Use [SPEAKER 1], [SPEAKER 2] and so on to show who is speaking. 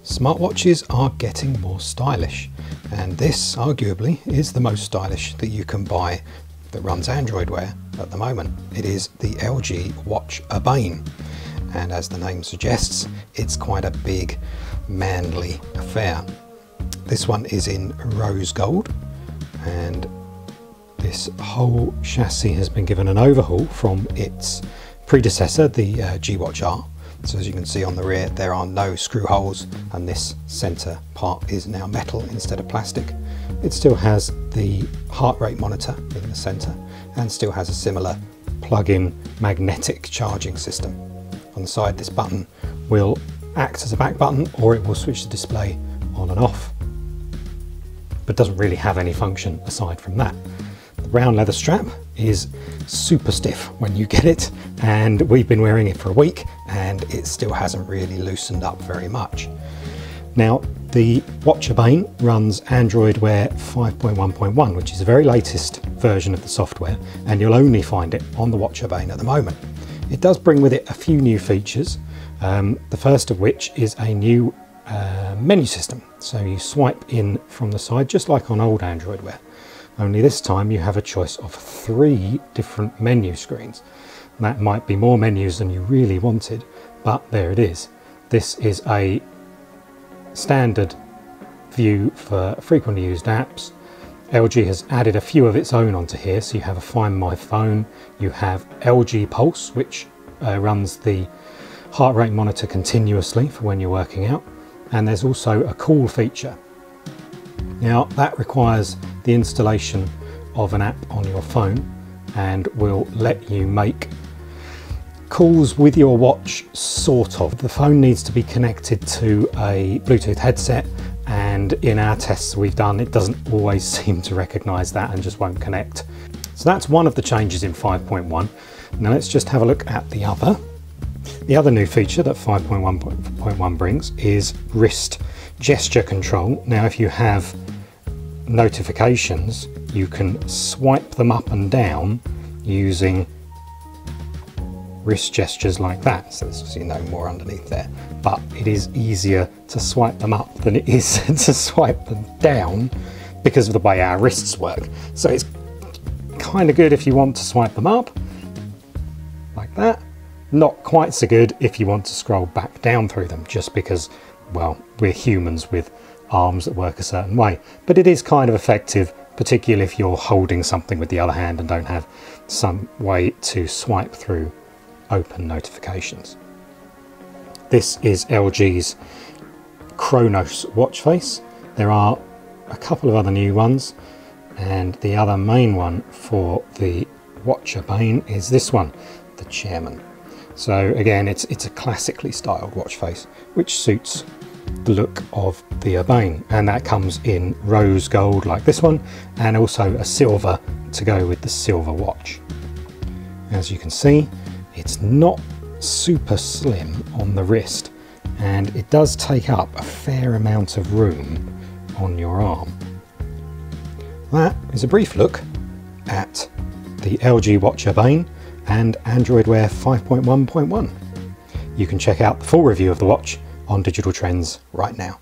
[SPEAKER 1] Smartwatches are getting more stylish, and this arguably is the most stylish that you can buy that runs Android Wear at the moment. It is the LG Watch Urbane, and as the name suggests, it's quite a big, manly affair. This one is in rose gold, and this whole chassis has been given an overhaul from its predecessor, the LG Watch R. So as you can see on the rear, there are no screw holes, and this centre part is now metal instead of plastic. It still has the heart rate monitor in the centre and still has a similar plug-in magnetic charging system. On the side, this button will act as a back button, or it will switch the display on and off, but doesn't really have any function aside from that. The brown leather strap is super stiff when you get it, and we've been wearing it for a week and it still hasn't really loosened up very much. Now, the Watch Urbane runs Android Wear 5.1.1, which is the very latest version of the software, and you'll only find it on the Watch Urbane at the moment. It does bring with it a few new features, the first of which is a new menu system. So you swipe in from the side just like on old Android Wear, only this time you have a choice of 3 different menu screens. That might be more menus than you really wanted, but there it is. This is a standard view for frequently used apps. LG has added a few of its own onto here, so you have a Find My Phone, you have LG Pulse, which runs the heart rate monitor continuously for when you're working out, and there's also a call feature. Now that requires the installation of an app on your phone and will let you make calls with your watch, sort of. The phone needs to be connected to a Bluetooth headset, and in our tests we've done, it doesn't always seem to recognize that and just won't connect. So that's one of the changes in 5.1. Now let's just have a look at the other. The other new feature that 5.1.1 brings is wrist gesture control. Now if you have notifications, you can swipe them up and down using wrist gestures like that. So there's no more underneath there, but it is easier to swipe them up than it is to swipe them down because of the way our wrists work. So it's kind of good if you want to swipe them up like that. Not quite so good if you want to scroll back down through them, just because, well, we're humans with arms that work a certain way. But it is kind of effective, particularly if you're holding something with the other hand and don't have some way to swipe through open notifications. This is LG's Chronos watch face. There are a couple of other new ones, and the other main one for the Watch Urbane is this one, the Chairman. So again, it's a classically styled watch face, which suits the look of the Urbane, and that comes in rose gold like this one, and also a silver to go with the silver watch. As you can see, it's not super slim on the wrist, and it does take up a fair amount of room on your arm. That is a brief look at the LG Watch Urbane and Android Wear 5.1.1. You can check out the full review of the watch on Digital Trends right now.